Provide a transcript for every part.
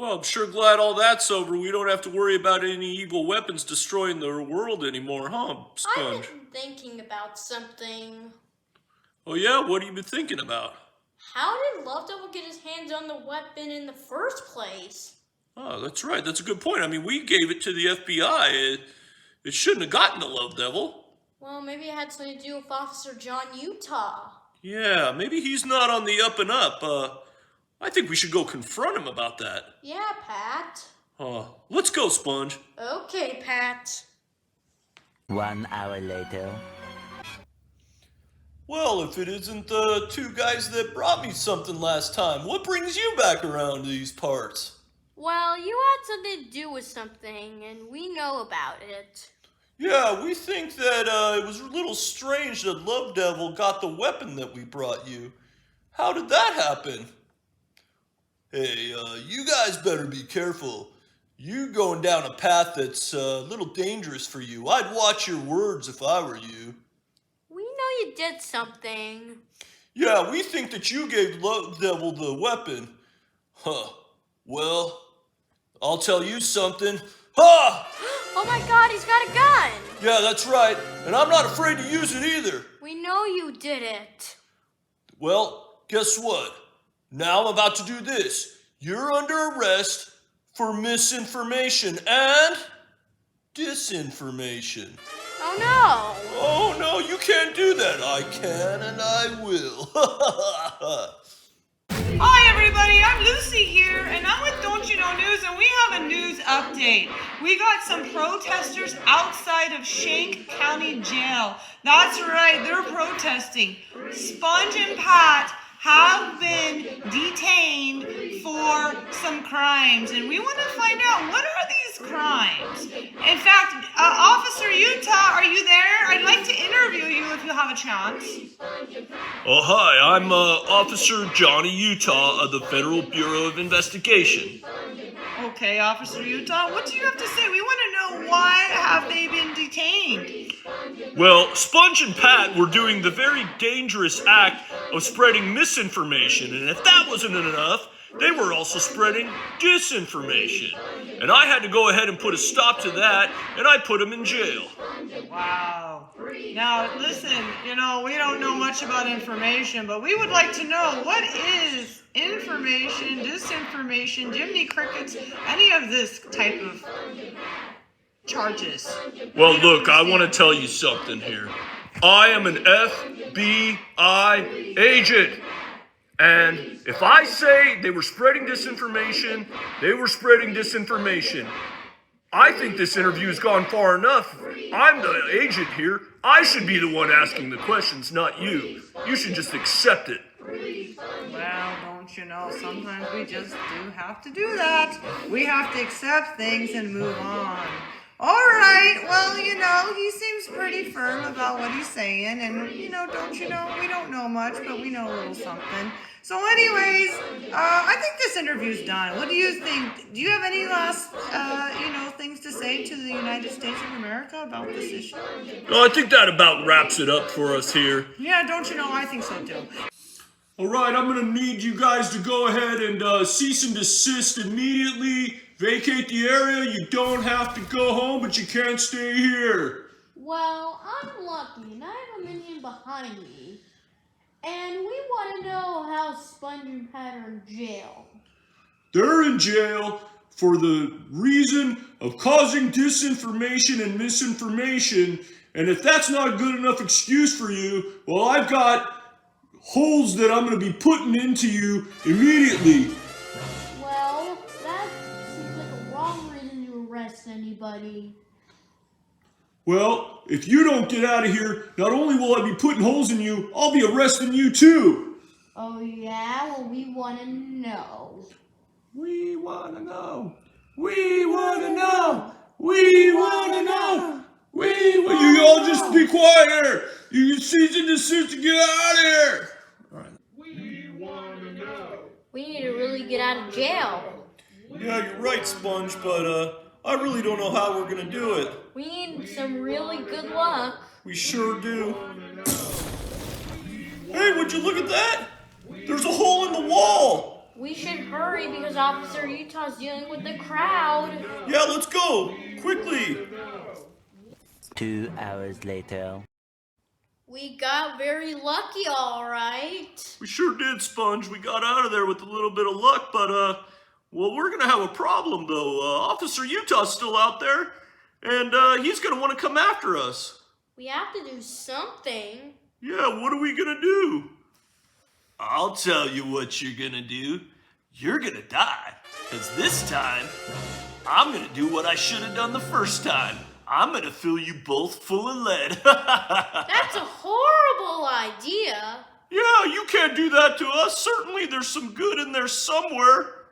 Well, I'm sure glad all that's over. We don't have to worry about any evil weapons destroying the world anymore, huh, I've Sponge? been thinking about something. Oh yeah? What have you been thinking about? How did Love Devil get his hands on the weapon in the first place? Oh, that's right. That's a good point. I mean, we gave it to the FBI. It shouldn't have gotten the Love Devil. Well, maybe it had something to do with Officer John Utah. Yeah, maybe he's not on the up and up. I think we should go confront him about that. Yeah, Pat. Let's go, Sponge. Okay, Pat. 1 hour later. Well, if it isn't the two guys that brought me something last time, what brings you back around to these parts? Well, you had something to do with something, and we know about it. Yeah, we think that it was a little strange that Love Devil got the weapon that we brought you. How did that happen? Hey, you guys better be careful. You going down a path that's a little dangerous for you. I'd watch your words if I were you. We know you did something. Yeah, we think that you gave Love Devil the weapon. Well, I'll tell you something. Ha! Oh my god, he's got a gun! Yeah, that's right. And I'm not afraid to use it either. We know you did it. Well, guess what? Now I'm about to do this. You're under arrest for misinformation and disinformation. Oh no! Oh no, you can't do that. I can and I will. Hi everybody, I'm Lucy here, and I'm with Don't You Know News, and we have a news update. We got some protesters outside of Shank County Jail. That's right, they're protesting. Sponge and Pat have been detained for some crimes, and we want to find out, what are these crimes? In fact, Officer Utah, are you there? I'd like to interview you if you have a chance. Oh, hi, I'm Officer Johnny Utah of the Federal Bureau of Investigation. Okay, Officer Utah, what do you have to say? We want to know, why have they been detained? Well, Sponge and Pat were doing the very dangerous act of spreading misinformation, and if that wasn't enough, they were also spreading disinformation. And I had to go ahead and put a stop to that, and I put them in jail. Wow. Now, listen, we don't know much about information, but we would like to know, what is information, disinformation, Jiminy Crickets, any of this type of charges? Well, look, I want to tell you something here. I am an FBI agent. And if I say they were spreading disinformation, they were spreading disinformation. I think this interview has gone far enough. I'm the agent here. I should be the one asking the questions, not you. You should just accept it. Well, don't you know, sometimes we just do have to do that. We have to accept things and move on. All right, well, he seems pretty firm about what he's saying, and, don't you know, we don't know much, but we know a little something. So anyways, I think this interview's done. What do you think? Do you have any last, things to say to the United States of America about this issue? No, I think that about wraps it up for us here. Yeah, don't you know, I think so too. All right, I'm going to need you guys to go ahead and cease and desist immediately. Vacate the area. You don't have to go home, but you can't stay here. Well, I'm lucky, and I have a minion behind me. And we want to know how Sponge and Pat are in jail. They're in jail for the reason of causing disinformation and misinformation. And if that's not a good enough excuse for you, well, I've got holes that I'm going to be putting into you immediately. Well, that seems like a wrong reason to arrest anybody. Well, if you don't get out of here, not only will I be putting holes in you, I'll be arresting you too. Oh yeah? Well, we want to know. We want to know. We want to know. We want to know. You all just be quiet here. You cease and desist to get out of here. All right. We want to know. We need to really get out of jail. Yeah, you're right, Sponge, but I really don't know how we're going to do it. We need some really good luck. We sure do. Hey, would you look at that? There's a hole in the wall. We should hurry because Officer Utah's dealing with the crowd. Yeah, let's go! Quickly! 2 hours later. We got very lucky, all right. We sure did, Sponge. We got out of there with a little bit of luck, but, well, we're gonna have a problem, though. Officer Utah's still out there, and, he's gonna want to come after us. We have to do something. Yeah, what are we gonna do? I'll tell you what you're gonna do. You're gonna die. Because this time, I'm gonna do what I should have done the first time. I'm gonna fill you both full of lead. That's a horrible idea. Yeah, you can't do that to us. Certainly there's some good in there somewhere.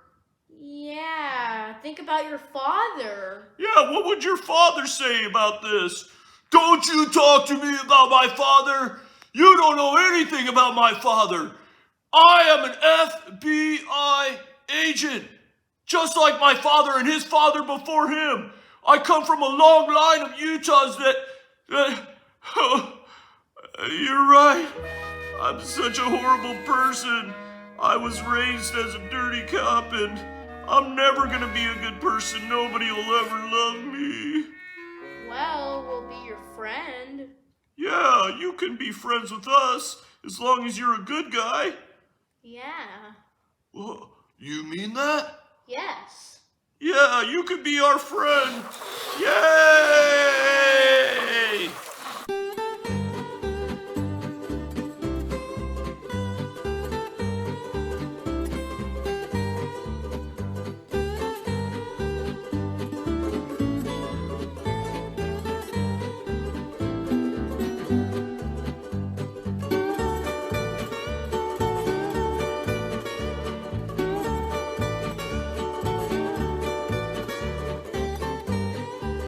Yeah, think about your father. Yeah, what would your father say about this? Don't you talk to me about my father. You don't know anything about my father. I am an FBI agent, just like my father and his father before him. I come from a long line of Utahs that you're right. I'm such a horrible person. I was raised as a dirty cop, and I'm never gonna be a good person. Nobody will ever love me. Well, we'll be your friend. Yeah, you can be friends with us as long as you're a good guy. Yeah. Whoa, you mean that? Yes. Yeah, you could be our friend. Yay!